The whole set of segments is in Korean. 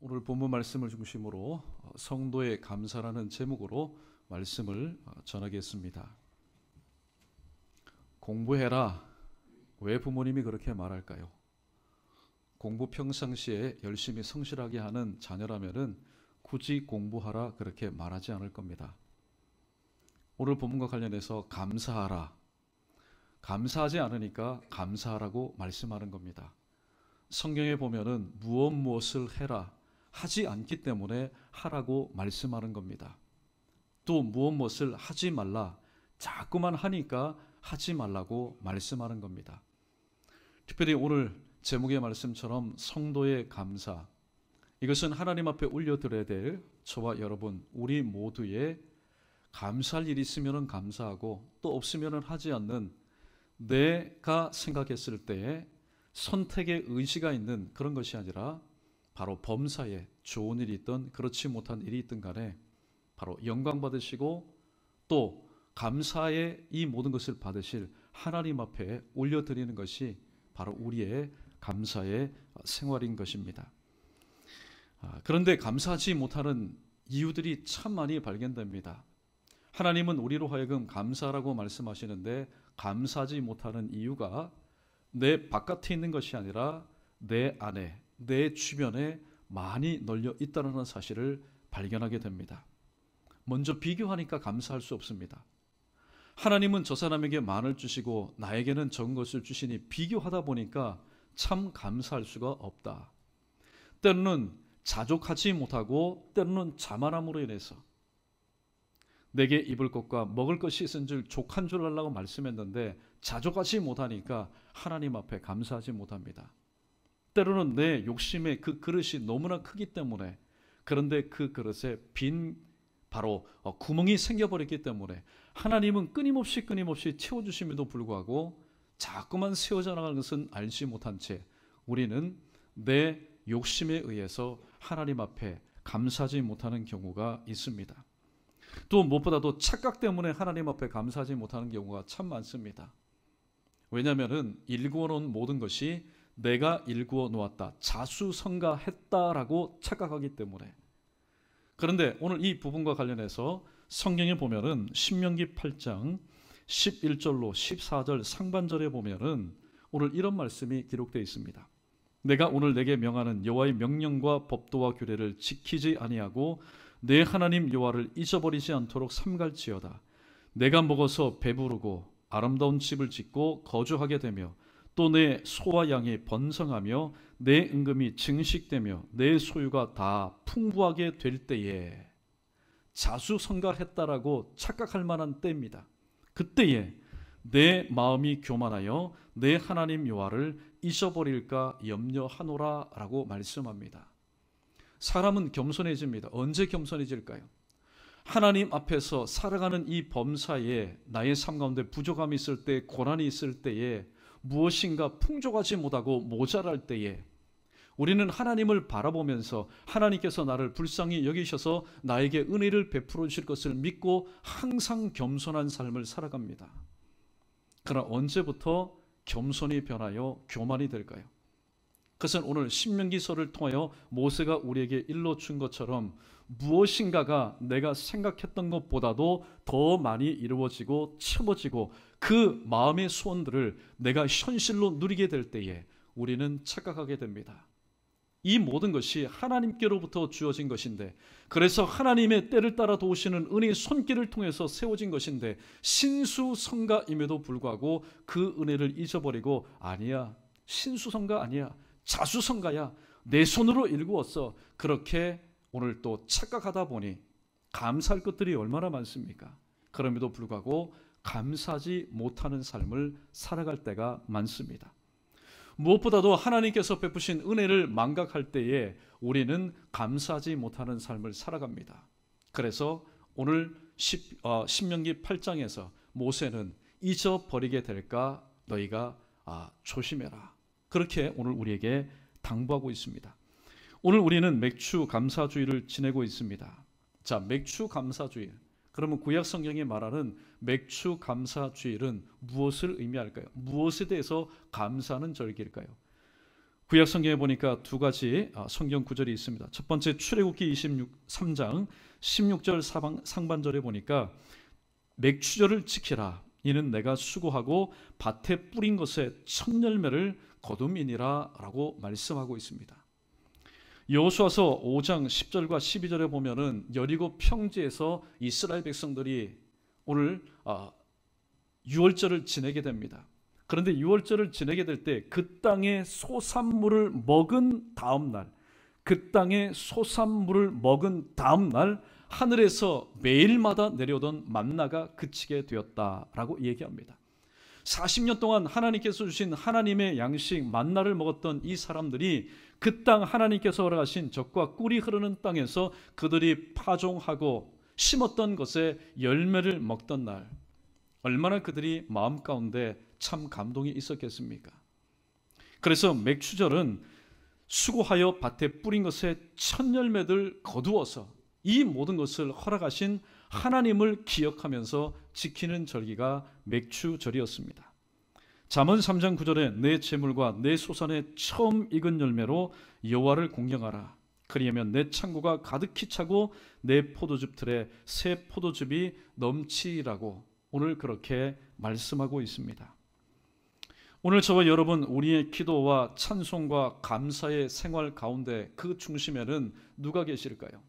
오늘 본문 말씀을 중심으로 성도의 감사라는 제목으로 말씀을 전하겠습니다. 공부해라. 왜 부모님이 그렇게 말할까요? 공부 평상시에 열심히 성실하게 하는 자녀라면은 굳이 공부하라 그렇게 말하지 않을 겁니다. 오늘 본문과 관련해서 감사하라. 감사하지 않으니까 감사하라고 말씀하는 겁니다. 성경에 보면은 무엇을 해라 하지 않기 때문에 하라고 말씀하는 겁니다. 또 무엇을 하지 말라 자꾸만 하니까 하지 말라고 말씀하는 겁니다. 특별히 오늘 제목의 말씀처럼 성도의 감사, 이것은 하나님 앞에 올려드려야 될 저와 여러분 우리 모두의 감사할 일이 있으면 감사하고 또 없으면 하지 않는, 내가 생각했을 때에 선택의 의지가 있는 그런 것이 아니라 바로 범사에 좋은 일이 있든 그렇지 못한 일이 있든 간에 바로 영광 받으시고 또 감사의 이 모든 것을 받으실 하나님 앞에 올려드리는 것이 바로 우리의 감사의 생활인 것입니다. 그런데 감사하지 못하는 이유들이 참 많이 발견됩니다. 하나님은 우리로 하여금 감사라고 말씀하시는데 감사하지 못하는 이유가 내 바깥에 있는 것이 아니라 내 안에, 내 주변에 많이 널려 있다는 사실을 발견하게 됩니다. 먼저 비교하니까 감사할 수 없습니다. 하나님은 저 사람에게 많을 주시고 나에게는 적은 것을 주시니 비교하다 보니까 참 감사할 수가 없다. 때로는 자족하지 못하고 때로는 자만함으로 인해서 내게 입을 것과 먹을 것이 있은 줄 족한 줄 알라고 말씀했는데 자족하지 못하니까 하나님 앞에 감사하지 못합니다. 때로는 내 욕심의 그 그릇이 너무나 크기 때문에, 그런데 그 그릇에 빈 바로 구멍이 생겨버렸기 때문에 하나님은 끊임없이 채워주심에도 불구하고 자꾸만 세워져 나가는 것은 알지 못한 채 우리는 내 욕심에 의해서 하나님 앞에 감사하지 못하는 경우가 있습니다. 또 무엇보다도 착각 때문에 하나님 앞에 감사하지 못하는 경우가 참 많습니다. 왜냐하면 일구어 놓은 모든 것이 내가 일구어 놓았다, 자수성가했다라고 착각하기 때문에. 그런데 오늘 이 부분과 관련해서 성경에 보면은 신명기 8장 11절로 14절 상반절에 보면은 오늘 이런 말씀이 기록되어 있습니다. 내가 오늘 내게 명하는 여호와의 명령과 법도와 규례를 지키지 아니하고 내 하나님 여호와를 잊어버리지 않도록 삼갈지어다. 내가 먹어서 배부르고 아름다운 집을 짓고 거주하게 되며 또 내 소와 양이 번성하며 내 은금이 증식되며 내 소유가 다 풍부하게 될 때에, 자수성가했다라고 착각할 만한 때입니다. 그때에 내 마음이 교만하여 내 하나님 여호와를 잊어버릴까 염려하노라 라고 말씀합니다. 사람은 겸손해집니다. 언제 겸손해질까요? 하나님 앞에서 살아가는 이 범사에 나의 삶 가운데 부족함이 있을 때, 고난이 있을 때에, 무엇인가 풍족하지 못하고 모자랄 때에 우리는 하나님을 바라보면서 하나님께서 나를 불쌍히 여기셔서 나에게 은혜를 베풀어 주실 것을 믿고 항상 겸손한 삶을 살아갑니다. 그러나 언제부터 겸손이 변하여 교만이 될까요? 그것은 오늘 신명기서를 통하여 모세가 우리에게 일러준 것처럼 무엇인가가 내가 생각했던 것보다도 더 많이 이루어지고 채워지고 그 마음의 소원들을 내가 현실로 누리게 될 때에 우리는 착각하게 됩니다. 이 모든 것이 하나님께로부터 주어진 것인데, 그래서 하나님의 때를 따라 도우시는 은혜의 손길을 통해서 세워진 것인데 신수성가임에도 불구하고 그 은혜를 잊어버리고 아니야, 신수성가 아니야, 자수성가야, 내 손으로 일구었어, 그렇게 오늘 또 착각하다 보니 감사할 것들이 얼마나 많습니까? 그럼에도 불구하고 감사하지 못하는 삶을 살아갈 때가 많습니다. 무엇보다도 하나님께서 베푸신 은혜를 망각할 때에 우리는 감사하지 못하는 삶을 살아갑니다. 그래서 오늘 신명기 8장에서 모세는 잊어버리게 될까 너희가 조심해라, 그렇게 오늘 우리에게 당부하고 있습니다. 오늘 우리는 맥주 감사주의를 지내고 있습니다. 자, 맥주 감사주의. 그러면 구약 성경이 말하는 맥주 감사주일은 무엇을 의미할까요? 무엇에 대해서 감사하는 절기일까요? 구약 성경에 보니까 두 가지 성경 구절이 있습니다. 첫 번째 출애굽기 23장 16절 상반절에 보니까 맥추절을 지키라. 이는 내가 수고하고 밭에 뿌린 것에 첫 열매를 거둠이니라 라고 말씀하고 있습니다. 여호수아서 5장 10절과 12절에 보면은 여리고 평지에서 이스라엘 백성들이 오늘 유월절을 지내게 됩니다. 그런데 유월절을 지내게 될 때 그 땅의 소산물을 먹은 다음 날, 그 땅의 소산물을 먹은 다음 날 하늘에서 매일마다 내려오던 만나가 그치게 되었다라고 얘기합니다. 40년 동안 하나님께서 주신 하나님의 양식 만나를 먹었던 이 사람들이 그 땅 하나님께서 허락하신 젖과 꿀이 흐르는 땅에서 그들이 파종하고 심었던 것에 열매를 먹던 날, 얼마나 그들이 마음 가운데 참 감동이 있었겠습니까? 그래서 맥추절은 수고하여 밭에 뿌린 것에 첫 열매들 거두어서 이 모든 것을 허락하신 하나님을 기억하면서 지키는 절기가 맥추절이었습니다. 잠언 3장 9절에 내 재물과 내 소산의 처음 익은 열매로 여호와를 공경하라. 그리하면 내 창고가 가득히 차고 내 포도즙 틀에 새 포도즙이 넘치라고 오늘 그렇게 말씀하고 있습니다. 오늘 저와 여러분, 우리의 기도와 찬송과 감사의 생활 가운데 그 중심에는 누가 계실까요?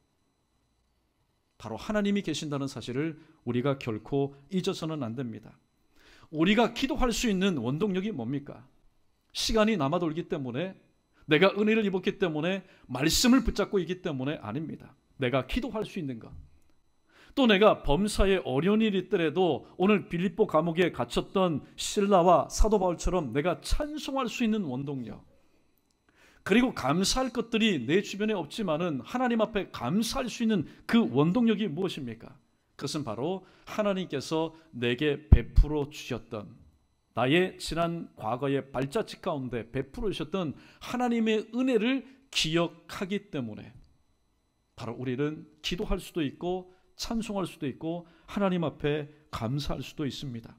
바로 하나님이 계신다는 사실을 우리가 결코 잊어서는 안 됩니다. 우리가 기도할 수 있는 원동력이 뭡니까? 시간이 남아 돌기 때문에, 내가 은혜를 입었기 때문에, 말씀을 붙잡고 있기 때문에 아닙니다. 내가 기도할 수 있는 것, 또 내가 범사에 어려운 일이 있더라도 오늘 빌립보 감옥에 갇혔던 실라와 사도 바울처럼 내가 찬송할 수 있는 원동력, 그리고 감사할 것들이 내 주변에 없지만은 하나님 앞에 감사할 수 있는 그 원동력이 무엇입니까? 그것은 바로 하나님께서 내게 베풀어 주셨던, 나의 지난 과거의 발자취 가운데 베풀어 주셨던 하나님의 은혜를 기억하기 때문에 바로 우리는 기도할 수도 있고 찬송할 수도 있고 하나님 앞에 감사할 수도 있습니다.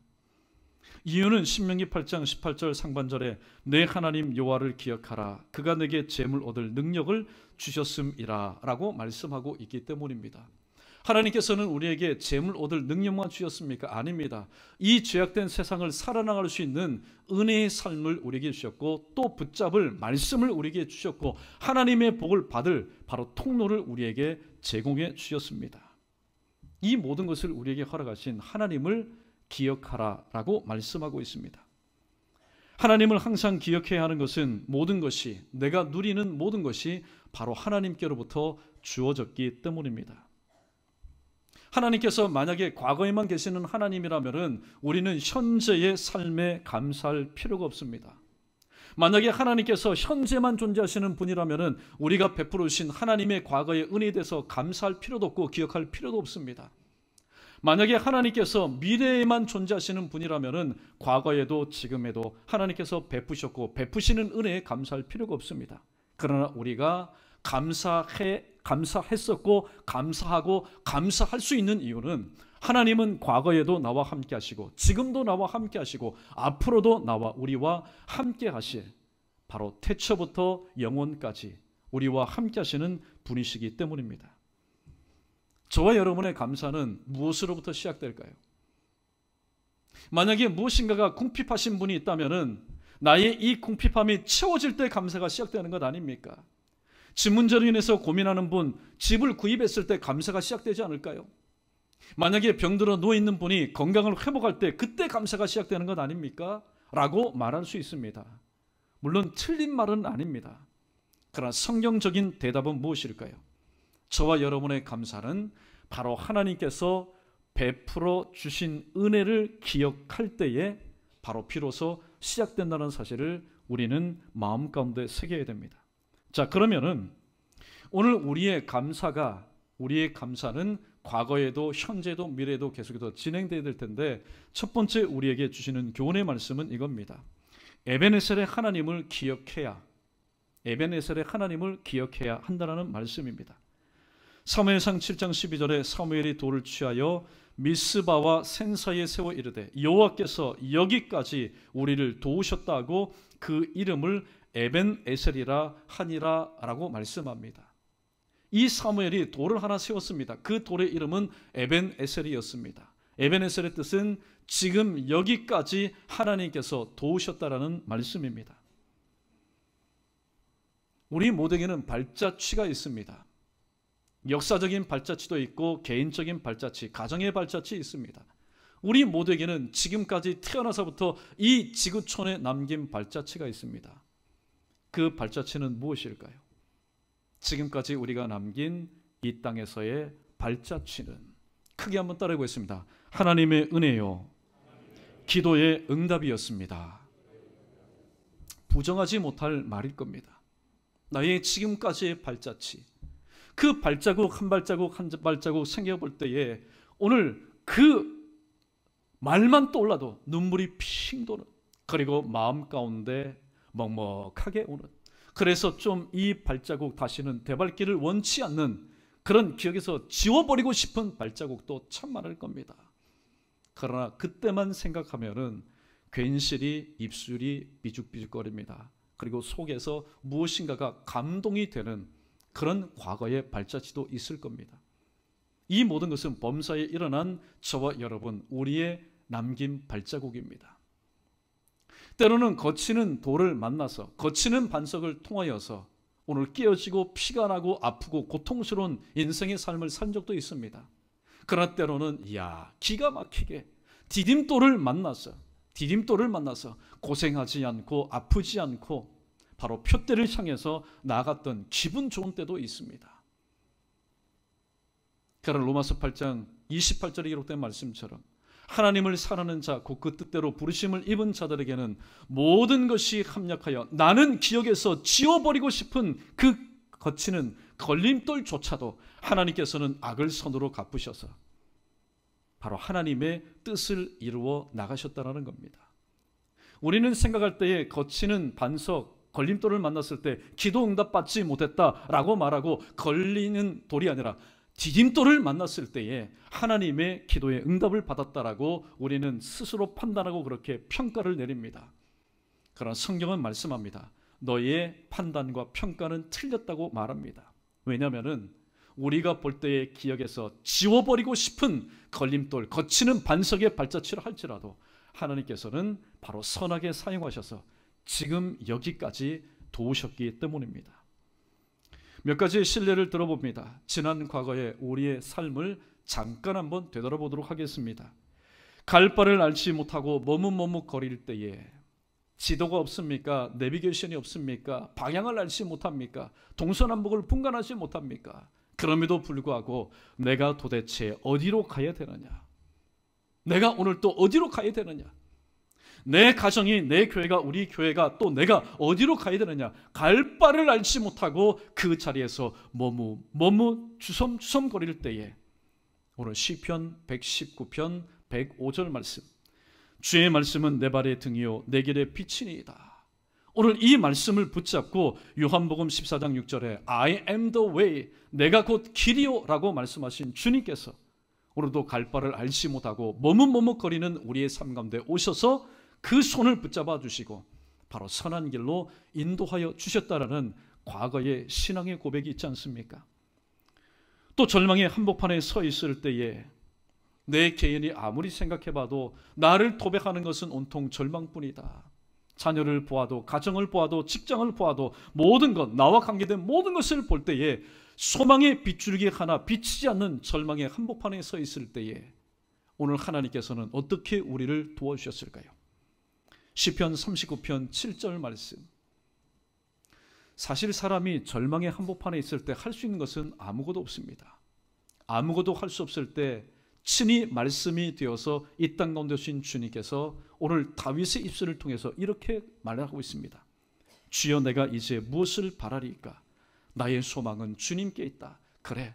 이유는 신명기 8장 18절 상반절에 내 하나님 여호와를 기억하라. 그가 내게 재물 얻을 능력을 주셨음이라 라고 말씀하고 있기 때문입니다. 하나님께서는 우리에게 재물 얻을 능력만 주셨습니까? 아닙니다. 이 죄악된 세상을 살아나갈 수 있는 은혜의 삶을 우리에게 주셨고, 또 붙잡을 말씀을 우리에게 주셨고, 하나님의 복을 받을 바로 통로를 우리에게 제공해 주셨습니다. 이 모든 것을 우리에게 허락하신 하나님을 기억하라라고 말씀하고 있습니다. 하나님을 항상 기억해야 하는 것은 모든 것이, 내가 누리는 모든 것이 바로 하나님께로부터 주어졌기 때문입니다. 하나님께서 만약에 과거에만 계시는 하나님이라면 우리는 현재의 삶에 감사할 필요가 없습니다. 만약에 하나님께서 현재만 존재하시는 분이라면 우리가 베풀어 주신 하나님의 과거의 은혜에 대해서 감사할 필요도 없고 기억할 필요도 없습니다. 만약에 하나님께서 미래에만 존재하시는 분이라면 과거에도 지금에도 하나님께서 베푸셨고 베푸시는 은혜에 감사할 필요가 없습니다. 그러나 우리가 감사했었고 감사하고 감사할 수 있는 이유는 하나님은 과거에도 나와 함께 하시고 지금도 나와 함께 하시고 앞으로도 우리와 함께 하실, 바로 태초부터 영원까지 우리와 함께 하시는 분이시기 때문입니다. 저와 여러분의 감사는 무엇으로부터 시작될까요? 만약에 무엇인가가 궁핍하신 분이 있다면 나의 이 궁핍함이 채워질 때 감사가 시작되는 것 아닙니까? 집 문제로 인해서 고민하는 분, 집을 구입했을 때 감사가 시작되지 않을까요? 만약에 병들어 누워있는 분이 건강을 회복할 때 그때 감사가 시작되는 것 아닙니까? 라고 말할 수 있습니다. 물론 틀린 말은 아닙니다. 그러나 성경적인 대답은 무엇일까요? 저와 여러분의 감사는 바로 하나님께서 베풀어 주신 은혜를 기억할 때에 바로 비로소 시작된다는 사실을 우리는 마음 가운데 새겨야 됩니다. 자, 그러면은 오늘 우리의 감사는 과거에도 현재도 미래에도 계속해서 진행되어야 될 텐데, 첫 번째 우리에게 주시는 교훈의 말씀은 이겁니다. 에베네셀의 하나님을 기억해야 한다는 말씀입니다. 사무엘상 7장 12절에 사무엘이 돌을 취하여 미스바와 센 사이에 세워 이르되 여호와께서 여기까지 우리를 도우셨다고 그 이름을 에벤에셀이라 하니라라고 말씀합니다. 이 사무엘이 돌을 하나 세웠습니다. 그 돌의 이름은 에벤에셀이었습니다. 에벤에셀의 뜻은 지금 여기까지 하나님께서 도우셨다라는 말씀입니다. 우리 모두에게는 발자취가 있습니다. 역사적인 발자취도 있고 개인적인 발자취, 가정의 발자취 있습니다. 우리 모두에게는 지금까지 태어나서부터 이 지구촌에 남긴 발자취가 있습니다. 그 발자취는 무엇일까요? 지금까지 우리가 남긴 이 땅에서의 발자취는 크게 한번 따라해 보겠습니다. 하나님의 은혜요, 기도의 응답이었습니다. 부정하지 못할 말일 겁니다. 나의 지금까지의 발자취, 그 발자국 한 발자국 한 발자국 생겨볼 때에 오늘 그 말만 떠올라도 눈물이 핑 도는, 그리고 마음 가운데 먹먹하게 오는, 그래서 좀 이 발자국 다시는 되밟기를 원치 않는 그런 기억에서 지워버리고 싶은 발자국도 참 많을 겁니다. 그러나 그때만 생각하면은 괜시리 입술이 삐죽삐죽거립니다. 그리고 속에서 무엇인가가 감동이 되는 그런 과거의 발자취도 있을 겁니다. 이 모든 것은 범사에 일어난 저와 여러분, 우리의 남긴 발자국입니다. 때로는 거치는 돌을 만나서, 거치는 반석을 통하여서 오늘 깨어지고 피가 나고 아프고 고통스러운 인생의 삶을 산 적도 있습니다. 그러나 때로는 기가 막히게 디딤돌을 만나서 고생하지 않고 아프지 않고 바로 표대를 향해서 나아갔던 기분 좋은 때도 있습니다. 그러나 로마서 8장 28절에 기록된 말씀처럼 하나님을 사랑하는 자, 곧 그 뜻대로 부르심을 입은 자들에게는 모든 것이 합력하여, 나는 기억에서 지워버리고 싶은 그 거치는 걸림돌조차도 하나님께서는 악을 선으로 갚으셔서 바로 하나님의 뜻을 이루어 나가셨다는 겁니다. 우리는 생각할 때에 거치는 반석, 걸림돌을 만났을 때 기도 응답 받지 못했다라고 말하고, 걸리는 돌이 아니라 디딤돌을 만났을 때에 하나님의 기도에 응답을 받았다라고 우리는 스스로 판단하고 그렇게 평가를 내립니다. 그러나 성경은 말씀합니다. 너희의 판단과 평가는 틀렸다고 말합니다. 왜냐하면 우리가 볼 때의 기억에서 지워버리고 싶은 걸림돌, 거치는 반석의 발자취를 할지라도 하나님께서는 바로 선하게 사용하셔서 지금 여기까지 도우셨기 때문입니다. 몇 가지의 신뢰를 들어봅니다. 지난 과거의 우리의 삶을 잠깐 한번 되돌아보도록 하겠습니다. 갈 바를 알지 못하고 머뭇머뭇거릴 때에 지도가 없습니까? 내비게이션이 없습니까? 방향을 알지 못합니까? 동서남북을 분간하지 못합니까? 그럼에도 불구하고 내가 도대체 어디로 가야 되느냐? 내가 오늘 또 어디로 가야 되느냐? 내 가정이, 내 교회가, 우리 교회가 또 내가 어디로 가야 되느냐? 갈 바를 알지 못하고 그 자리에서 주섬주섬 거릴 때에 오늘 시편 119편 105절 말씀, 주의 말씀은 내 발의 등이요 내 길의 빛이니이다. 오늘 이 말씀을 붙잡고 요한복음 14장 6절에 I am the way, 내가 곧 길이요 라고 말씀하신 주님께서 오늘도 갈 바를 알지 못하고 머뭇머뭇거리는 우리의 삶 가운데 오셔서 그 손을 붙잡아 주시고 바로 선한 길로 인도하여 주셨다라는 과거의 신앙의 고백이 있지 않습니까? 또 절망의 한복판에 서 있을 때에 내 개인이 아무리 생각해봐도 나를 토백하는 것은 온통 절망뿐이다. 자녀를 보아도, 가정을 보아도, 직장을 보아도, 모든 것, 나와 관계된 모든 것을 볼 때에 소망의 빗줄기 하나 비치지 않는 절망의 한복판에 서 있을 때에 오늘 하나님께서는 어떻게 우리를 도와주셨을까요? 시편 39편 7절 말씀, 사실 사람이 절망의 한복판에 있을 때 할 수 있는 것은 아무것도 없습니다. 아무것도 할 수 없을 때 친히 말씀이 되어서 이 땅 가운데 오신 주님께서 오늘 다윗의 입술을 통해서 이렇게 말하고 있습니다. 주여 내가 이제 무엇을 바라리까? 나의 소망은 주님께 있다. 그래,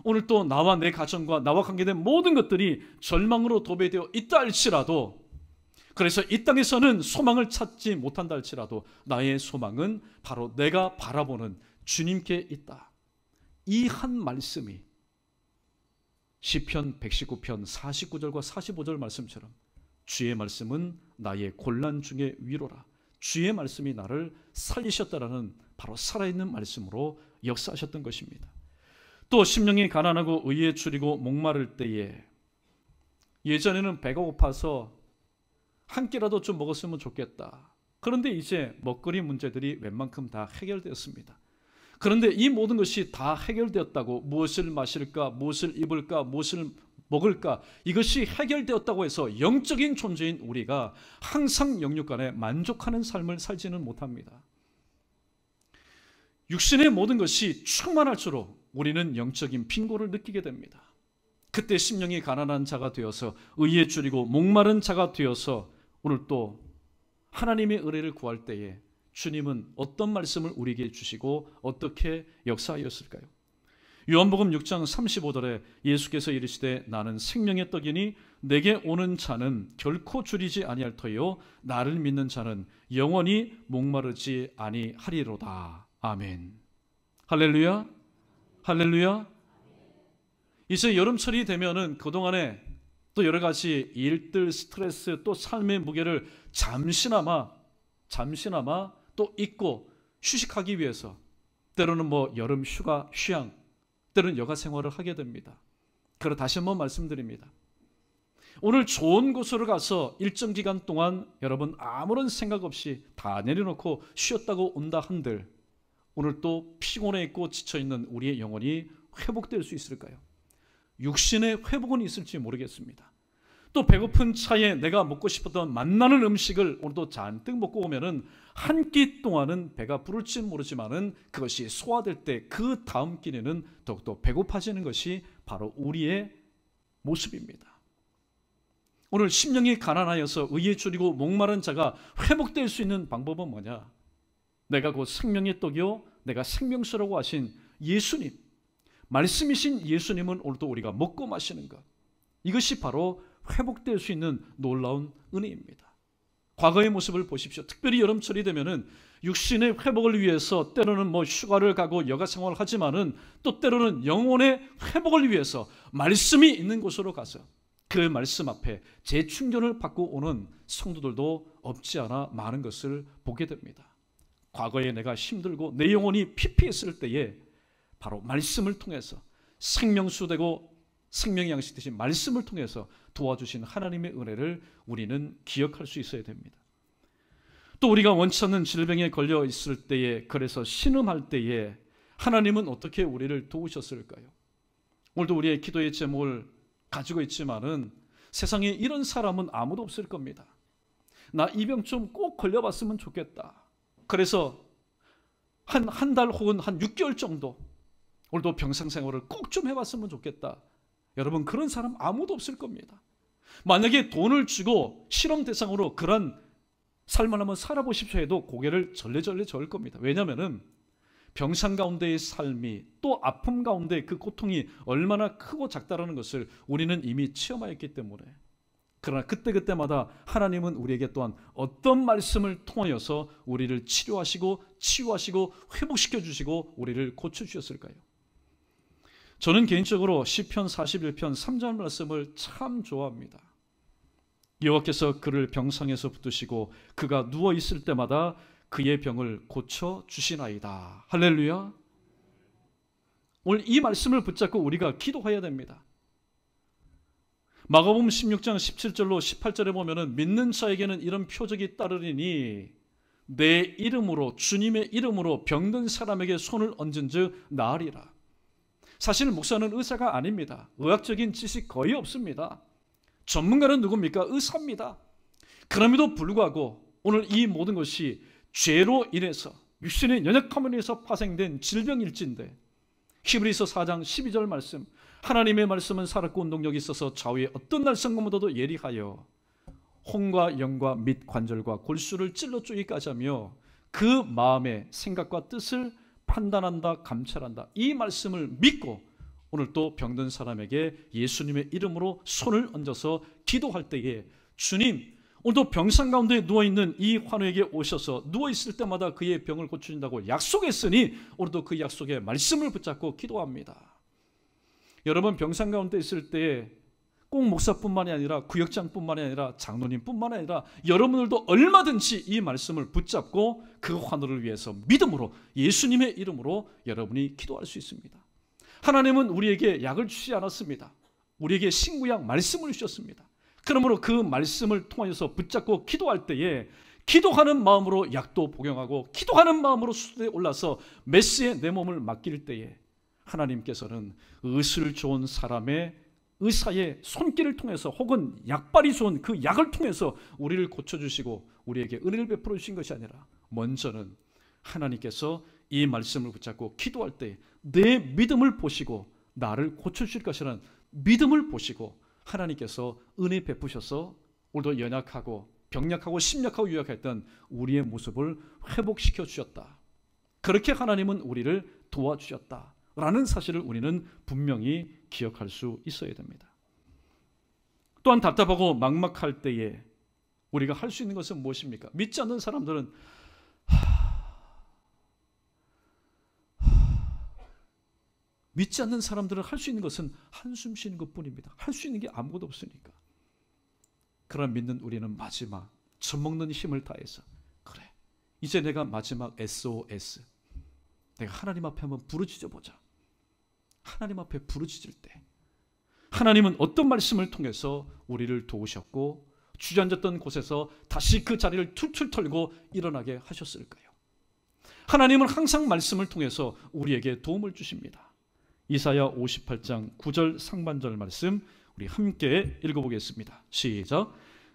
오늘 또 나와 내 가정과 나와 관계된 모든 것들이 절망으로 도배되어 있다 할지라도, 그래서 이 땅에서는 소망을 찾지 못한다 할지라도 나의 소망은 바로 내가 바라보는 주님께 있다. 이 한 말씀이 시편 119편 49절과 45절 말씀처럼 주의 말씀은 나의 곤란 중에 위로라, 주의 말씀이 나를 살리셨다라는 바로 살아있는 말씀으로 역사하셨던 것입니다. 또 심령이 가난하고 의에 줄이고 목마를 때에, 예전에는 배가 고파서 한 끼라도 좀 먹었으면 좋겠다. 그런데 이제 먹거리 문제들이 웬만큼 다 해결되었습니다. 그런데 이 모든 것이 다 해결되었다고, 무엇을 마실까, 무엇을 입을까, 무엇을 먹을까, 이것이 해결되었다고 해서 영적인 존재인 우리가 항상 영육간에 만족하는 삶을 살지는 못합니다. 육신의 모든 것이 충만할수록 우리는 영적인 빈곤을 느끼게 됩니다. 그때 심령이 가난한 자가 되어서 의에 줄이고 목마른 자가 되어서 오늘 또 하나님의 은혜를 구할 때에 주님은 어떤 말씀을 우리에게 주시고 어떻게 역사하였을까요? 요한복음 6장 35절에 예수께서 이르시되 나는 생명의 떡이니 내게 오는 자는 결코 줄이지 아니할 터요 나를 믿는 자는 영원히 목마르지 아니하리로다. 아멘. 할렐루야. 할렐루야. 이제 여름철이 되면은 그동안에 또 여러 가지 일들, 스트레스, 또 삶의 무게를 잠시나마 또 잊고 휴식하기 위해서 때로는 여름 휴가, 휴양, 때로는 여가 생활을 하게 됩니다. 그러나 다시 한번 말씀드립니다. 오늘 좋은 곳으로 가서 일정 기간 동안 여러분 아무런 생각 없이 다 내려놓고 쉬었다고 온다 한들 오늘 또 피곤해 있고 지쳐있는 우리의 영혼이 회복될 수 있을까요? 육신의 회복은 있을지 모르겠습니다. 또 배고픈 차에 내가 먹고 싶었던 맛나는 음식을 오늘도 잔뜩 먹고 오면은 한 끼 동안은 배가 부를지 모르지만은 그것이 소화될 때 그 다음 끼에는 더욱더 배고파지는 것이 바로 우리의 모습입니다. 오늘 심령이 가난하여서 의에 줄이고 목마른 자가 회복될 수 있는 방법은 뭐냐? 내가 곧 생명의 떡이요 내가 생명수라고 하신 예수님, 말씀이신 예수님은 오늘도 우리가 먹고 마시는 것, 이것이 바로 회복될 수 있는 놀라운 은혜입니다. 과거의 모습을 보십시오. 특별히 여름철이 되면은 육신의 회복을 위해서 때로는 휴가를 가고 여가 생활을 하지만은 또 때로는 영혼의 회복을 위해서 말씀이 있는 곳으로 가서 그 말씀 앞에 재충전을 받고 오는 성도들도 없지 않아 많은 것을 보게 됩니다. 과거에 내가 힘들고 내 영혼이 피폐했을 때에 바로 말씀을 통해서 생명수 되고 생명의 양식 되신 말씀을 통해서 도와주신 하나님의 은혜를 우리는 기억할 수 있어야 됩니다. 또 우리가 원치 않는 질병에 걸려 있을 때에, 그래서 신음할 때에 하나님은 어떻게 우리를 도우셨을까요? 오늘도 우리의 기도의 제목을 가지고 있지만은 세상에 이런 사람은 아무도 없을 겁니다. 나 이 병 좀 꼭 걸려봤으면 좋겠다. 그래서 한 달 혹은 한 6개월 정도 오늘도 병상생활을 꼭 좀 해봤으면 좋겠다. 여러분 그런 사람 아무도 없을 겁니다. 만약에 돈을 주고 실험 대상으로 그런 삶을 한번 살아보십시오 해도 고개를 절레절레 저을 겁니다. 왜냐하면 병상 가운데의 삶이 또 아픔 가운데 그 고통이 얼마나 크고 작다라는 것을 우리는 이미 체험하였기 때문에. 그러나 그때그때마다 하나님은 우리에게 또한 어떤 말씀을 통하여서 우리를 치료하시고 치유하시고 회복시켜 주시고 우리를 고쳐주셨을까요? 저는 개인적으로 시편 41편 3절 말씀을 참 좋아합니다. 여호와께서 그를 병상에서 붙드시고 그가 누워있을 때마다 그의 병을 고쳐주시나이다. 할렐루야. 오늘 이 말씀을 붙잡고 우리가 기도해야 됩니다. 마가복음 16장 17절로 18절에 보면은 믿는 자에게는 이런 표적이 따르리니 내 이름으로, 주님의 이름으로 병든 사람에게 손을 얹은 즉 나으리라. 사실 목사는 의사가 아닙니다. 의학적인 지식 거의 없습니다. 전문가는 누굽니까? 의사입니다. 그럼에도 불구하고 오늘 이 모든 것이 죄로 인해서 육신의 연약함으로 인해서 파생된 질병일진데 히브리서 4장 12절 말씀, 하나님의 말씀은 살았고 운동력이 있어서 좌우의 어떤 날성검보다도 예리하여 혼과 영과 및 관절과 골수를 찔러 쪼기까지 하며 그 마음의 생각과 뜻을 판단한다, 감찰한다. 이 말씀을 믿고 오늘 또 병든 사람에게 예수님의 이름으로 손을 얹어서 기도할 때에 주님, 오늘도 병상 가운데 누워있는 이 환우에게 오셔서 누워있을 때마다 그의 병을 고쳐준다고 약속했으니 오늘도 그 약속의 말씀을 붙잡고 기도합니다. 여러분 병상 가운데 있을 때에 꼭 목사뿐만이 아니라 구역장뿐만이 아니라 장로님뿐만이 아니라 여러분들도 얼마든지 이 말씀을 붙잡고 그 환호를 위해서 믿음으로 예수님의 이름으로 여러분이 기도할 수 있습니다. 하나님은 우리에게 약을 주시지 않았습니다. 우리에게 신구약 말씀을 주셨습니다. 그러므로 그 말씀을 통하여서 붙잡고 기도할 때에 기도하는 마음으로 약도 복용하고 기도하는 마음으로 수도에 올라서 메시에 내 몸을 맡길 때에 하나님께서는 의술 좋은 사람의 의사의 손길을 통해서 혹은 약발이 좋은 그 약을 통해서 우리를 고쳐주시고 우리에게 은혜를 베풀어 주신 것이 아니라 먼저는 하나님께서 이 말씀을 붙잡고 기도할 때 내 믿음을 보시고 나를 고쳐주실 것이라는 믿음을 보시고 하나님께서 은혜 베푸셔서 오늘도 연약하고 병약하고 심약하고 유약했던 우리의 모습을 회복시켜 주셨다. 그렇게 하나님은 우리를 도와주셨다라는 사실을 우리는 분명히 기억할 수 있어야 됩니다. 또한 답답하고 막막할 때에 우리가 할 수 있는 것은 무엇입니까? 믿지 않는 사람들은 믿지 않는 사람들은 할 수 있는 것은 한숨 쉬는 것뿐입니다. 할 수 있는 게 아무것도 없으니까. 그러나 믿는 우리는 마지막 젖먹는 힘을 다해서 그래, 이제 내가 마지막 SOS, 내가 하나님 앞에 한번 부르짖어 보자. 하나님 앞에 부르짖을 때 하나님은 어떤 말씀을 통해서 우리를 도우셨고 주저앉았던 곳에서 다시 그 자리를 툴툴 털고 일어나게 하셨을까요? 하나님은 항상 말씀을 통해서 우리에게 도움을 주십니다. 이사야 58장 9절 상반절 말씀 우리 함께 읽어보겠습니다. 시작.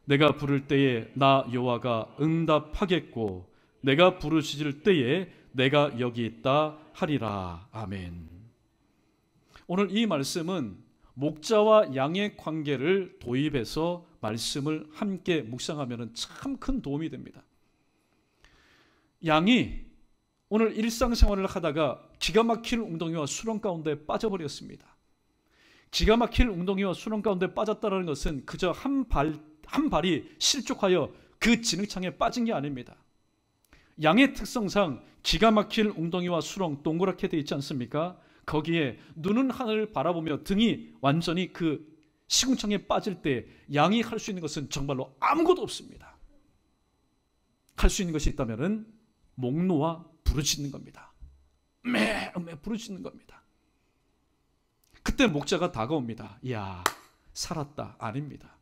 내가 부를 때에 나 여호와가 응답하겠고 내가 부르짖을 때에 내가 여기 있다 하리라. 아멘. 오늘 이 말씀은 목자와 양의 관계를 도입해서 말씀을 함께 묵상하면 참 큰 도움이 됩니다. 양이 오늘 일상생활을 하다가 기가 막힐 웅덩이와 수렁 가운데 빠져버렸습니다. 기가 막힐 웅덩이와 수렁 가운데 빠졌다는 것은 그저 한 발이 실족하여 그 진흙창에 빠진 게 아닙니다. 양의 특성상 기가 막힐 웅덩이와 수렁 동그랗게 돼 있지 않습니까? 거기에 눈은 하늘을 바라보며 등이 완전히 그 시궁창에 빠질 때 양이 할 수 있는 것은 정말로 아무것도 없습니다. 할 수 있는 것이 있다면 목 놓아 부르짖는 겁니다. 매 부르짖는 겁니다. 그때 목자가 다가옵니다. 이야, 살았다. 아닙니다.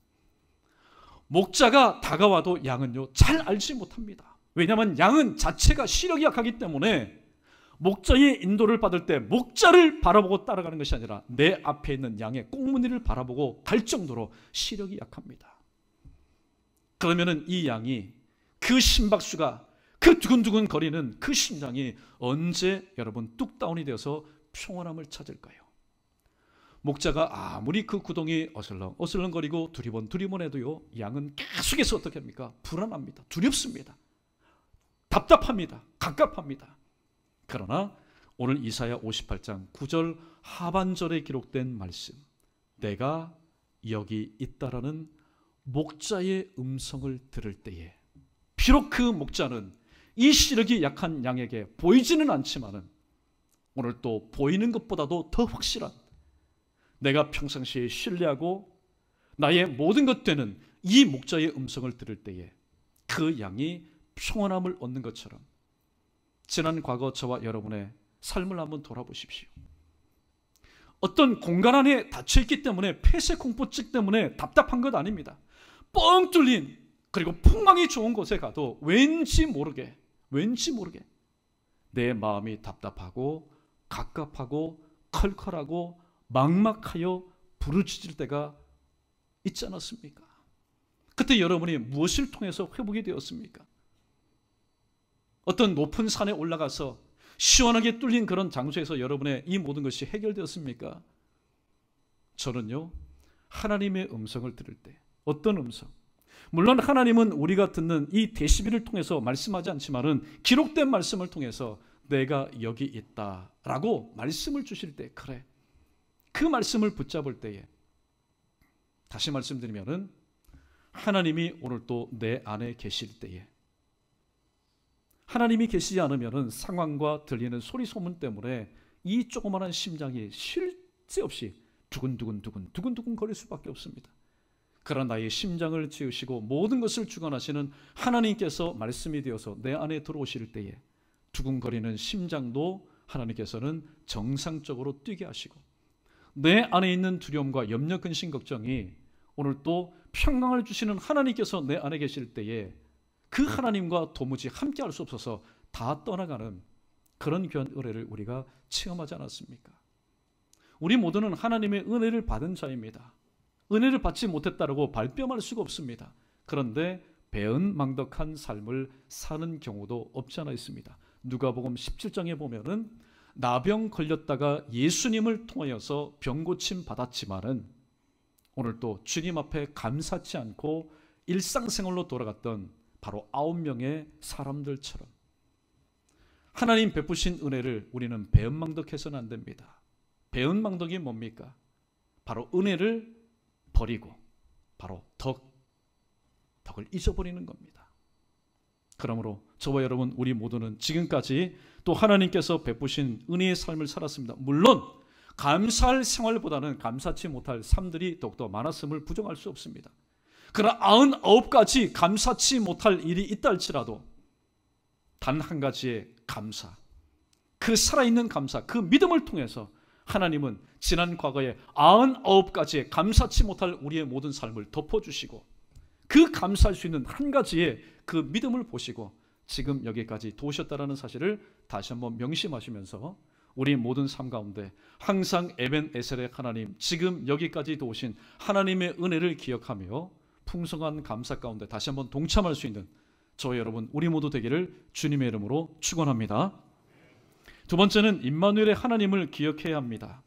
목자가 다가와도 양은요 잘 알지 못합니다. 왜냐하면 양은 자체가 시력이 약하기 때문에 목자의 인도를 받을 때 목자를 바라보고 따라가는 것이 아니라 내 앞에 있는 양의 꽁무니를 바라보고 갈 정도로 시력이 약합니다. 그러면은 이 양이 그 심박수가 그 두근두근 거리는 그 심장이 언제 여러분 뚝다운이 되어서 평온함을 찾을까요? 목자가 아무리 그 구덩이 어슬렁거리고 두리번 해도요 양은 계속해서 어떻게 합니까? 불안합니다. 두렵습니다. 답답합니다. 갑갑합니다. 그러나 오늘 이사야 58장 9절 하반절에 기록된 말씀, 내가 여기 있다라는 목자의 음성을 들을 때에 비록 그 목자는 이 시력이 약한 양에게 보이지는 않지만은 오늘 또 보이는 것보다도 더 확실한 내가 평상시에 신뢰하고 나의 모든 것 되는 이 목자의 음성을 들을 때에 그 양이 평안함을 얻는 것처럼 지난 과거 저와 여러분의 삶을 한번 돌아보십시오. 어떤 공간 안에 닫혀있기 때문에 폐쇄공포증 때문에 답답한 것 아닙니다. 뻥 뚫린 그리고 풍광이 좋은 곳에 가도 왠지 모르게 내 마음이 답답하고 갑갑하고 컬컬하고 막막하여 부르짖을 때가 있지 않았습니까? 그때 여러분이 무엇을 통해서 회복이 되었습니까? 어떤 높은 산에 올라가서 시원하게 뚫린 그런 장소에서 여러분의 이 모든 것이 해결되었습니까? 저는요 하나님의 음성을 들을 때 어떤 음성? 물론 하나님은 우리가 듣는 이 데시벨을 통해서 말씀하지 않지만은 기록된 말씀을 통해서 내가 여기 있다라고 말씀을 주실 때 그래 그 말씀을 붙잡을 때에 다시 말씀드리면은 하나님이 오늘 또 내 안에 계실 때에 하나님이 계시지 않으면은 상황과 들리는 소리 소문 때문에 이 조그마한 심장이 쉴 새 없이 두근두근 두근두근 거릴 수밖에 없습니다. 그러나 나의 심장을 지으시고 모든 것을 주관하시는 하나님께서 말씀이 되어서 내 안에 들어오실 때에 두근거리는 심장도 하나님께서는 정상적으로 뛰게 하시고, 내 안에 있는 두려움과 염려, 근심, 걱정이 오늘 또 평강을 주시는 하나님께서 내 안에 계실 때에 그 하나님과 도무지 함께할 수 없어서 다 떠나가는 그런 귀한 은혜를 우리가 체험하지 않았습니까? 우리 모두는 하나님의 은혜를 받은 자입니다. 은혜를 받지 못했다고 발뺌할 수가 없습니다. 그런데 배은망덕한 삶을 사는 경우도 없지 않아 있습니다. 누가복음 17장에 보면은 나병 걸렸다가 예수님을 통하여서 병 고침 받았지만은 오늘 또 주님 앞에 감사치 않고 일상생활로 돌아갔던 바로 9명의 사람들처럼 하나님 베푸신 은혜를 우리는 배은망덕해서는 안 됩니다. 배은망덕이 뭡니까? 바로 은혜를 버리고 바로 덕을 잊어버리는 겁니다. 그러므로 저와 여러분, 우리 모두는 지금까지 또 하나님께서 베푸신 은혜의 삶을 살았습니다. 물론 감사할 생활보다는 감사치 못할 삶들이 더욱더 많았음을 부정할 수 없습니다. 그러나 99가지 감사치 못할 일이 있다 할지라도 단 한 가지의 감사, 그 살아있는 감사, 그 믿음을 통해서 하나님은 지난 과거에 99가지의 감사치 못할 우리의 모든 삶을 덮어주시고, 그 감사할 수 있는 한 가지의 그 믿음을 보시고 지금 여기까지 도우셨다는 사실을 다시 한번 명심하시면서 우리 모든 삶 가운데 항상 에벤에셀의 하나님, 지금 여기까지 도우신 하나님의 은혜를 기억하며 풍성한 감사 가운데 다시 한번 동참할 수 있는 저와 여러분, 우리 모두 되기를 주님의 이름으로 축원합니다. 두 번째는 임마누엘의 하나님을 기억해야 합니다.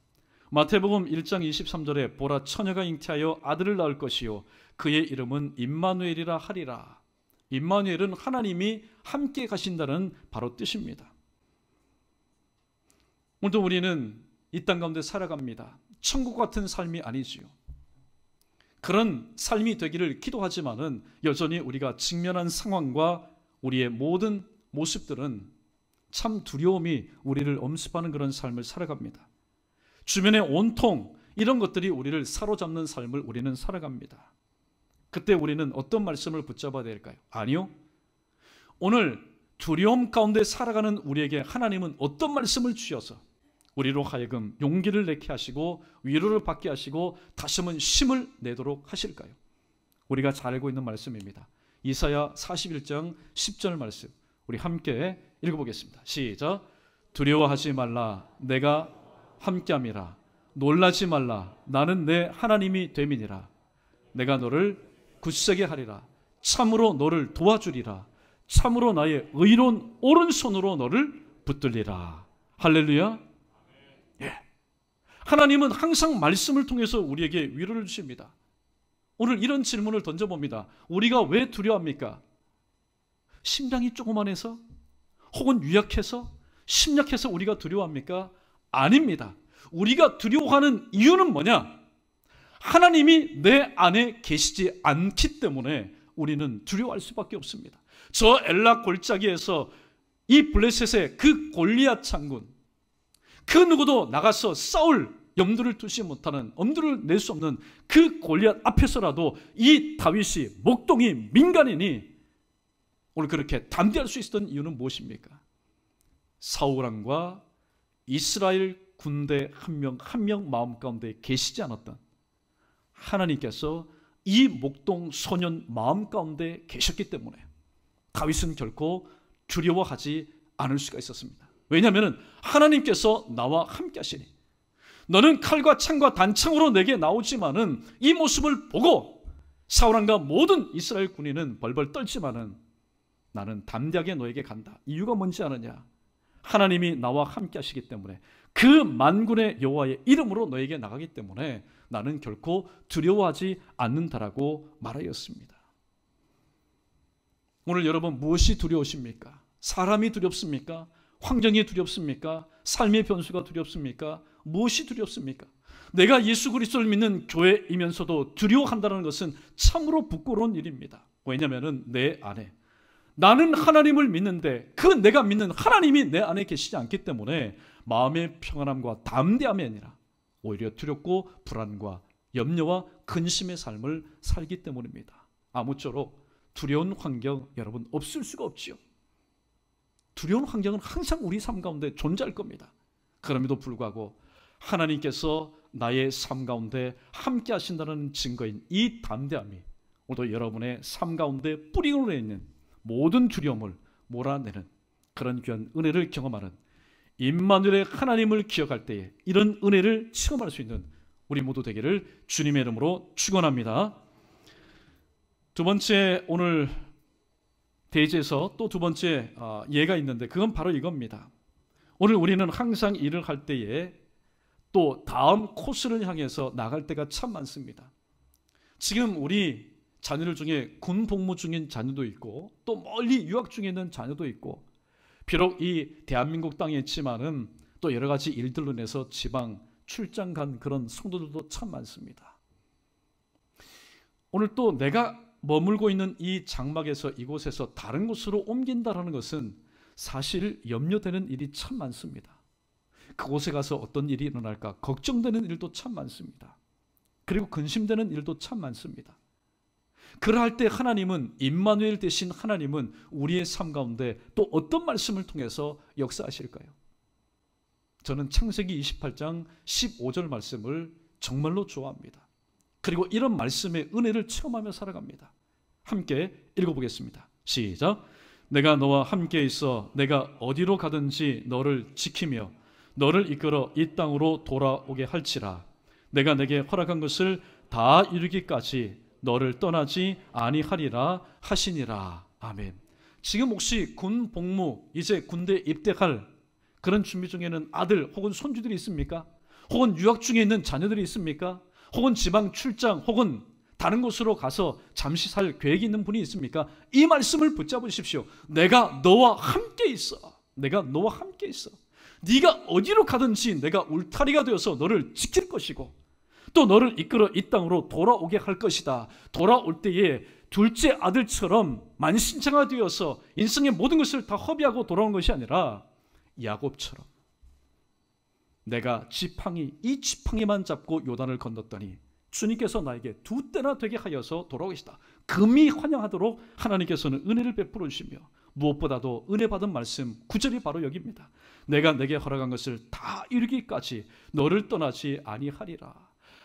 마태복음 1장 23절에 보라, 처녀가 잉태하여 아들을 낳을 것이요 그의 이름은 임마누엘이라 하리라. 임마누엘은 하나님이 함께 가신다는 바로 뜻입니다. 오늘도 우리는 이 땅 가운데 살아갑니다. 천국 같은 삶이 아니지요. 그런 삶이 되기를 기도하지만은 여전히 우리가 직면한 상황과 우리의 모든 모습들은 참 두려움이 우리를 엄습하는 그런 삶을 살아갑니다. 주변에 온통 이런 것들이 우리를 사로잡는 삶을 우리는 살아갑니다. 그때 우리는 어떤 말씀을 붙잡아야 될까요? 아니요. 오늘 두려움 가운데 살아가는 우리에게 하나님은 어떤 말씀을 주셔서 우리로 하여금 용기를 내게 하시고 위로를 받게 하시고 다시 한번 힘을 내도록 하실까요? 우리가 잘 알고 있는 말씀입니다. 이사야 41장 10절 말씀, 우리 함께 읽어보겠습니다. 시작. 두려워하지 말라, 내가 함께함이라. 놀라지 말라, 나는 내 하나님이 됨이니라. 내가 너를 굳세게 하리라. 참으로 너를 도와주리라. 참으로 나의 의로운 오른손으로 너를 붙들리라. 할렐루야. 예. 하나님은 항상 말씀을 통해서 우리에게 위로를 주십니다. 오늘 이런 질문을 던져봅니다. 우리가 왜 두려워합니까? 심장이 조그만해서? 혹은 유약해서? 심약해서 우리가 두려워합니까? 아닙니다. 우리가 두려워하는 이유는 뭐냐? 하나님이 내 안에 계시지 않기 때문에 우리는 두려워할 수밖에 없습니다. 저 엘라 골짜기에서 이 블레셋의 그 골리앗 장군, 그 누구도 나가서 싸울 염두를 두지 못하는, 엄두를 낼 수 없는 그 골리앗 앞에서라도 이 다윗이 목동이 민간인이 오늘 그렇게 담대할 수 있었던 이유는 무엇입니까? 사울왕과 이스라엘 군대 한 명 마음 가운데 계시지 않았던 하나님께서 이 목동 소년 마음 가운데 계셨기 때문에 다윗은 결코 두려워하지 않을 수가 있었습니다. 왜냐하면 하나님께서 나와 함께 하시니, 너는 칼과 창과 단창으로 내게 나오지만은 이 모습을 보고 사울왕과 모든 이스라엘 군인은 벌벌 떨지만은 나는 담대하게 너에게 간다. 이유가 뭔지 아느냐? 하나님이 나와 함께 하시기 때문에, 그 만군의 여호와의 이름으로 너에게 나가기 때문에 나는 결코 두려워하지 않는다라고 말하였습니다. 오늘 여러분 무엇이 두려우십니까? 사람이 두렵습니까? 환경이 두렵습니까? 삶의 변수가 두렵습니까? 무엇이 두렵습니까? 내가 예수 그리스도를 믿는 교회이면서도 두려워한다는 것은 참으로 부끄러운 일입니다. 왜냐하면 내 안에 나는 하나님을 믿는데 그 내가 믿는 하나님이 내 안에 계시지 않기 때문에 마음의 평안함과 담대함이 아니라 오히려 두렵고 불안과 염려와 근심의 삶을 살기 때문입니다. 아무쪼록 두려운 환경 여러분 없을 수가 없지요. 두려운 환경은 항상 우리 삶 가운데 존재할 겁니다. 그럼에도 불구하고 하나님께서 나의 삶 가운데 함께 하신다는 증거인 이 담대함이 오늘도 여러분의 삶 가운데 뿌리로 있는 모든 두려움을 몰아내는 그런 귀한 은혜를 경험하는 임마누엘의 하나님을 기억할 때에 이런 은혜를 체험할 수 있는 우리 모두 되기를 주님의 이름으로 축원합니다. 두 번째, 오늘 대지에서 또 두 번째 예가 있는데 그건 바로 이겁니다. 오늘 우리는 항상 일을 할 때에 또 다음 코스를 향해서 나갈 때가 참 많습니다. 지금 우리 자녀들 중에 군 복무 중인 자녀도 있고 또 멀리 유학 중에 있는 자녀도 있고 비록 이 대한민국 땅에 있지만은 또 여러 가지 일들로 인해서 지방 출장 간 그런 성도들도 참 많습니다. 오늘 또 내가 머물고 있는 이 장막에서 이곳에서 다른 곳으로 옮긴다라는 것은 사실 염려되는 일이 참 많습니다. 그곳에 가서 어떤 일이 일어날까 걱정되는 일도 참 많습니다. 그리고 근심되는 일도 참 많습니다. 그러할 때 하나님은 임마누엘 되신 하나님은 우리의 삶 가운데 또 어떤 말씀을 통해서 역사하실까요? 저는 창세기 28장 15절 말씀을 정말로 좋아합니다. 그리고 이런 말씀의 은혜를 체험하며 살아갑니다. 함께 읽어보겠습니다. 시작. 내가 너와 함께 있어 내가 어디로 가든지 너를 지키며 너를 이끌어 이 땅으로 돌아오게 할지라. 내가 내게 허락한 것을 다 이루기까지 너를 떠나지 아니하리라 하시니라. 아멘. 지금 혹시 군 복무 이제 군대 입대할 그런 준비 중에는 아들 혹은 손주들이 있습니까? 혹은 유학 중에 있는 자녀들이 있습니까? 혹은 지방 출장 혹은 다른 곳으로 가서 잠시 살 계획이 있는 분이 있습니까? 이 말씀을 붙잡으십시오. 내가 너와 함께 있어. 내가 너와 함께 있어. 네가 어디로 가든지 내가 울타리가 되어서 너를 지킬 것이고 또 너를 이끌어 이 땅으로 돌아오게 할 것이다. 돌아올 때에 둘째 아들처럼 만신창아 되어서 인생의 모든 것을 다 허비하고 돌아온 것이 아니라 야곱처럼 내가 이 지팡이만 잡고 요단을 건넜더니 주님께서 나에게 두 때나 되게 하여서 돌아오시다. 금이 환영하도록 하나님께서는 은혜를 베풀어 주시며 무엇보다도 은혜 받은 말씀 9절이 바로 여기입니다. 내가 내게 허락한 것을 다 이루기까지 너를 떠나지 아니하리라.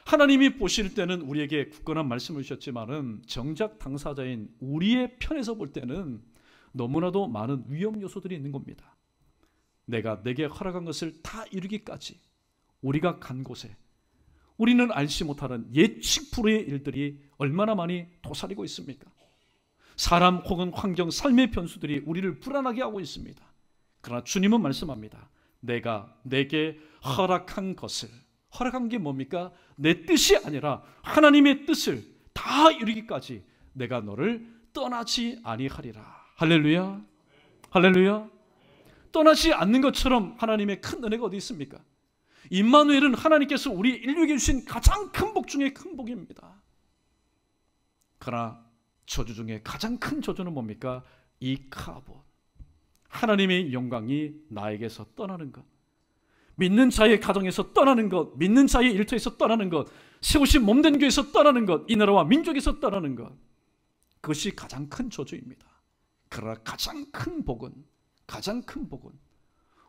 하나님이 보실 때는 우리에게 굳건한 말씀을 주셨지만은 정작 당사자인 우리의 편에서 볼 때는 너무나도 많은 위험 요소들이 있는 겁니다. 내가 내게 허락한 것을 다 이루기까지 우리가 간 곳에 우리는 알지 못하는 예측 불허의 일들이 얼마나 많이 도사리고 있습니까? 사람 혹은 환경, 삶의 변수들이 우리를 불안하게 하고 있습니다. 그러나 주님은 말씀합니다. 내가 내게 허락한 것을, 허락한 게 뭡니까? 내 뜻이 아니라 하나님의 뜻을 다 이루기까지 내가 너를 떠나지 아니하리라. 할렐루야, 할렐루야. 떠나지 않는 것처럼 하나님의 큰 은혜가 어디 있습니까? 임마누엘은 하나님께서 우리 인류에게 주신 가장 큰 복 중에 큰 복입니다. 그러나 저주 중에 가장 큰 저주는 뭡니까? 이카봇, 하나님의 영광이 나에게서 떠나는 것, 믿는 자의 가정에서 떠나는 것, 믿는 자의 일터에서 떠나는 것, 세우신 몸된 교회에서 떠나는 것, 이 나라와 민족에서 떠나는 것, 그것이 가장 큰 저주입니다. 그러나 가장 큰 복은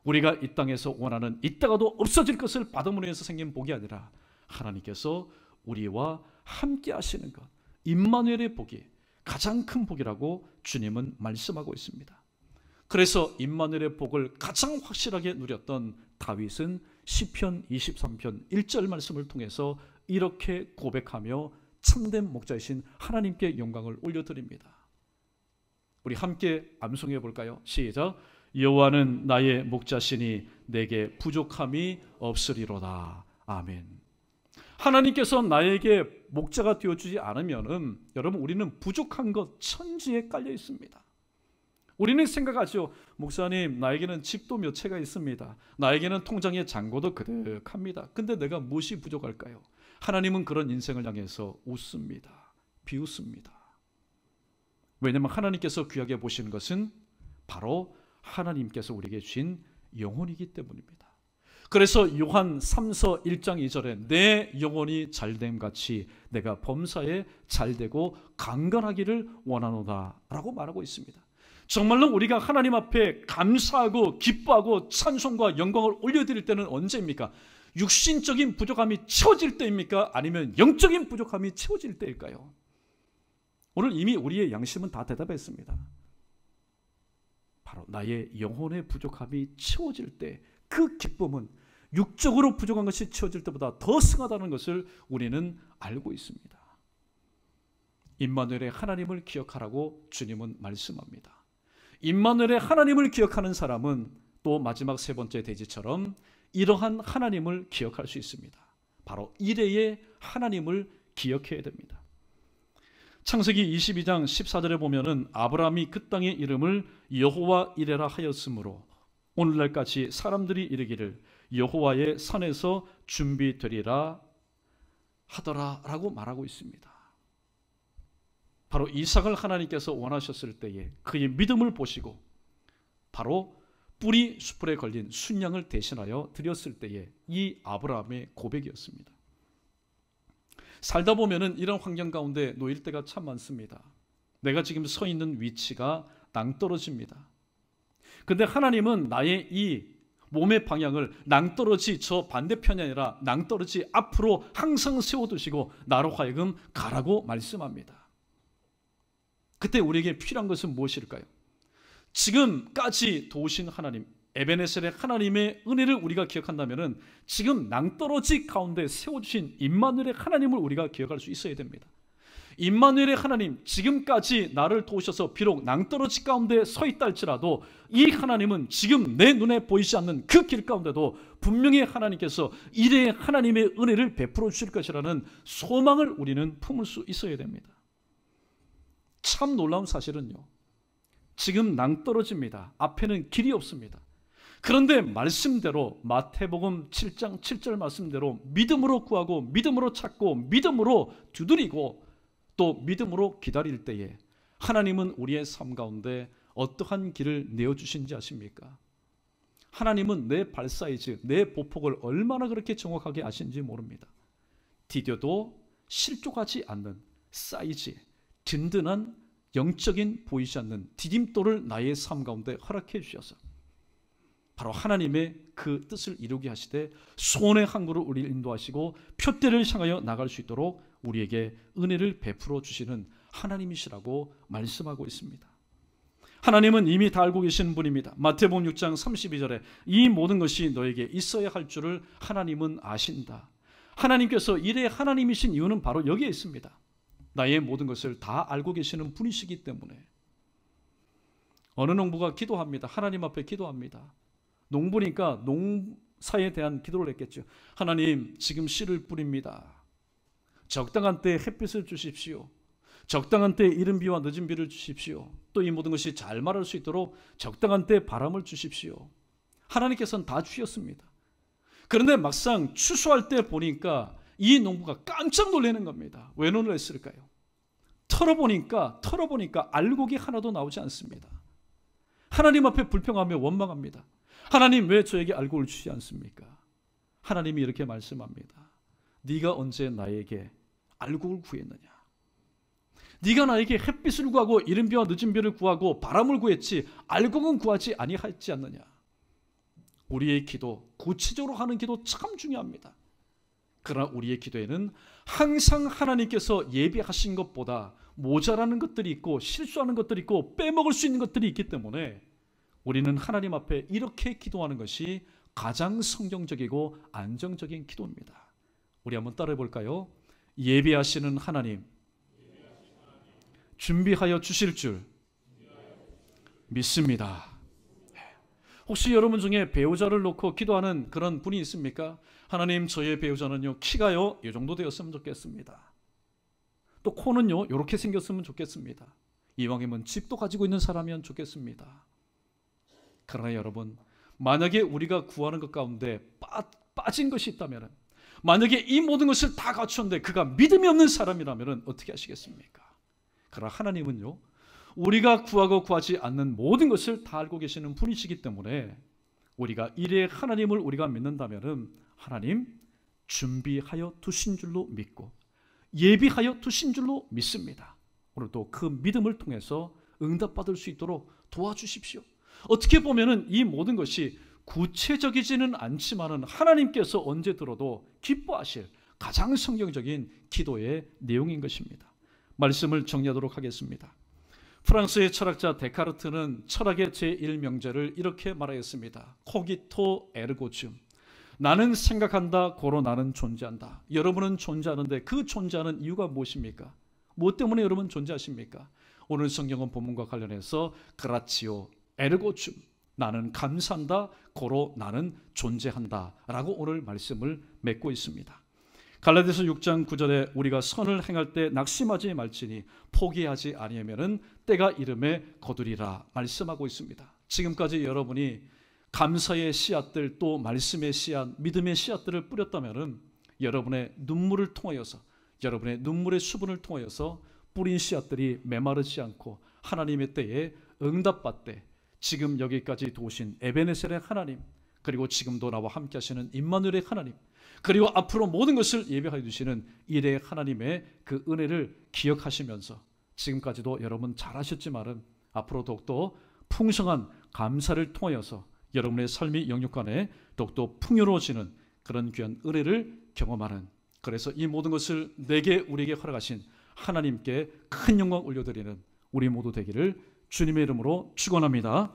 우리가 이 땅에서 원하는 있다가도 없어질 것을 받음으로 인해서 생긴 복이 아니라 하나님께서 우리와 함께 하시는 것, 임마누엘의 복이 가장 큰 복이라고 주님은 말씀하고 있습니다. 그래서 임마누엘의 복을 가장 확실하게 누렸던 다윗은 시편 23편 1절 말씀을 통해서 이렇게 고백하며 참된 목자이신 하나님께 영광을 올려드립니다. 우리 함께 암송해 볼까요? 시작. 여호와는 나의 목자시니 내게 부족함이 없으리로다. 아멘. 하나님께서 나에게 목자가 되어주지 않으면은 여러분 우리는 부족한 것 천지에 깔려 있습니다. 우리는 생각하죠. 목사님, 나에게는 집도 몇 채가 있습니다. 나에게는 통장에 잔고도 그득합니다. 근데 내가 무엇이 부족할까요? 하나님은 그런 인생을 향해서 웃습니다. 비웃습니다. 왜냐하면 하나님께서 귀하게 보시는 것은 바로 하나님께서 우리에게 주신 영혼이기 때문입니다. 그래서 요한 3서 1장 2절에 내 영혼이 잘됨 같이 내가 범사에 잘되고 강건하기를 원하노다 라고 말하고 있습니다. 정말로 우리가 하나님 앞에 감사하고 기뻐하고 찬송과 영광을 올려드릴 때는 언제입니까? 육신적인 부족함이 채워질 때입니까? 아니면 영적인 부족함이 채워질 때일까요? 오늘 이미 우리의 양심은 다 대답했습니다. 바로 나의 영혼의 부족함이 채워질 때 그 기쁨은 육적으로 부족한 것이 채워질 때보다 더 승하다는 것을 우리는 알고 있습니다. 임마누엘의 하나님을 기억하라고 주님은 말씀합니다. 임마누엘의 하나님을 기억하는 사람은 또 마지막 세 번째 대지처럼 이러한 하나님을 기억할 수 있습니다. 바로 이레의 하나님을 기억해야 됩니다. 창세기 22장 14절에 보면은 아브라함이 그 땅의 이름을 여호와 이레라 하였으므로 오늘날까지 사람들이 이르기를 여호와의 산에서 준비되리라 하더라 라고 말하고 있습니다. 바로 이삭을 하나님께서 원하셨을 때에 그의 믿음을 보시고 바로 뿌리 수풀에 걸린 순양을 대신하여 드렸을 때에 이 아브라함의 고백이었습니다. 살다 보면은 이런 환경 가운데 놓일 때가 참 많습니다. 내가 지금 서 있는 위치가 낭떠러집니다. 근데 하나님은 나의 이 몸의 방향을 낭떠러지 저 반대편이 아니라 낭떠러지 앞으로 항상 세워두시고 나로 하여금 가라고 말씀합니다. 그때 우리에게 필요한 것은 무엇일까요? 지금까지 도우신 하나님, 에베네셀의 하나님의 은혜를 우리가 기억한다면 지금 낭떠러지 가운데 세워주신 임마누엘의 하나님을 우리가 기억할 수 있어야 됩니다. 임마누엘의 하나님, 지금까지 나를 도우셔서 비록 낭떠러지 가운데 서 있다 할지라도 이 하나님은 지금 내 눈에 보이지 않는 그 길 가운데도 분명히 하나님께서 이레의 하나님의 은혜를 베풀어 주실 것이라는 소망을 우리는 품을 수 있어야 됩니다. 참 놀라운 사실은요, 지금 낭떠러집니다. 앞에는 길이 없습니다. 그런데 말씀대로 마태복음 7장 7절 말씀대로 믿음으로 구하고 믿음으로 찾고 믿음으로 두드리고 또 믿음으로 기다릴 때에 하나님은 우리의 삶 가운데 어떠한 길을 내어주신지 아십니까? 하나님은 내 발 사이즈, 내 보폭을 얼마나 그렇게 정확하게 아신지 모릅니다. 디뎌도 실족하지 않는 사이즈, 든든한 영적인 보이지 않는 디딤돌을 나의 삶 가운데 허락해 주셔서 바로 하나님의 그 뜻을 이루게 하시되 소원의 항구로 우리를 인도하시고 표대를 향하여 나갈 수 있도록 우리에게 은혜를 베풀어 주시는 하나님이시라고 말씀하고 있습니다. 하나님은 이미 다 알고 계시는 분입니다. 마태복음 6장 32절에 이 모든 것이 너에게 있어야 할 줄을 하나님은 아신다. 하나님께서 이래 하나님이신 이유는 바로 여기에 있습니다. 나의 모든 것을 다 알고 계시는 분이시기 때문에. 어느 농부가 기도합니다. 하나님 앞에 기도합니다. 농부니까 농사에 대한 기도를 했겠죠. 하나님, 지금 씨를 뿌립니다. 적당한 때에 햇빛을 주십시오. 적당한 때에 이른 비와 늦은 비를 주십시오. 또 이 모든 것이 잘 마를 수 있도록 적당한 때에 바람을 주십시오. 하나님께서는 다 주셨습니다. 그런데 막상 추수할 때 보니까 이 농부가 깜짝 놀라는 겁니다. 왜 놀랐을까요? 털어보니까 알곡이 하나도 나오지 않습니다. 하나님 앞에 불평하며 원망합니다. 하나님, 왜 저에게 알곡을 주지 않습니까? 하나님이 이렇게 말씀합니다. 네가 언제 나에게 알곡을 구했느냐? 네가 나에게 햇빛을 구하고 이른 비와 늦은 비를 구하고 바람을 구했지 알곡은 구하지 아니하지 않느냐? 우리의 기도, 구체적으로 하는 기도 참 중요합니다. 그러나 우리의 기도에는 항상 하나님께서 예비하신 것보다 모자라는 것들이 있고 실수하는 것들이 있고 빼먹을 수 있는 것들이 있기 때문에 우리는 하나님 앞에 이렇게 기도하는 것이 가장 성경적이고 안정적인 기도입니다. 우리 한번 따라해 볼까요? 예비하시는 하나님, 준비하여 주실 줄 믿습니다. 혹시 여러분 중에 배우자를 놓고 기도하는 그런 분이 있습니까? 하나님, 저의 배우자는요, 키가요, 이 정도 되었으면 좋겠습니다. 또 코는요, 이렇게 생겼으면 좋겠습니다. 이왕이면 집도 가지고 있는 사람이면 좋겠습니다. 그러나 여러분, 만약에 우리가 구하는 것 가운데 빠진 것이 있다면, 만약에 이 모든 것을 다 갖추었는데 그가 믿음이 없는 사람이라면 어떻게 하시겠습니까? 그러나 하나님은요, 우리가 구하고 구하지 않는 모든 것을 다 알고 계시는 분이시기 때문에 우리가 이레의 하나님을 우리가 믿는다면은 하나님 준비하여 두신 줄로 믿고 예비하여 두신 줄로 믿습니다. 오늘도 그 믿음을 통해서 응답받을 수 있도록 도와주십시오. 어떻게 보면은 이 모든 것이 구체적이지는 않지만은 하나님께서 언제 들어도 기뻐하실 가장 성경적인 기도의 내용인 것입니다. 말씀을 정리하도록 하겠습니다. 프랑스의 철학자 데카르트는 철학의 제1명제를 이렇게 말하였습니다. 코기토 에르고 줌. 나는 생각한다, 고로 나는 존재한다. 여러분은 존재하는데 그 존재하는 이유가 무엇입니까? 무엇 때문에 여러분 존재하십니까? 오늘 성경은 본문과 관련해서 그라치오 에르고 줌. 나는 감사한다, 고로 나는 존재한다 라고 오늘 말씀을 맺고 있습니다. 갈라디아서 6장 9절에 우리가 선을 행할 때 낙심하지 말지니 포기하지 아니하면은 때가 이름에 거두리라 말씀하고 있습니다. 지금까지 여러분이 감사의 씨앗들, 또 말씀의 씨앗, 믿음의 씨앗들을 뿌렸다면은 여러분의 눈물을 통하여서, 여러분의 눈물의 수분을 통하여서 뿌린 씨앗들이 메마르지 않고 하나님의 때에 응답받되 지금 여기까지 도우신 에베네셀의 하나님, 그리고 지금도 나와 함께 하시는 임마누엘의 하나님, 그리고 앞으로 모든 것을 예비하여 주시는 이레의 하나님의 그 은혜를 기억하시면서 지금까지도 여러분 잘하셨지만은 앞으로 더욱더 풍성한 감사를 통하여서 여러분의 삶이 영육간에 더욱더 풍요로워지는 그런 귀한 은혜를 경험하는, 그래서 이 모든 것을 내게 우리에게 허락하신 하나님께 큰 영광 올려드리는 우리 모두 되기를 주님의 이름으로 축원합니다.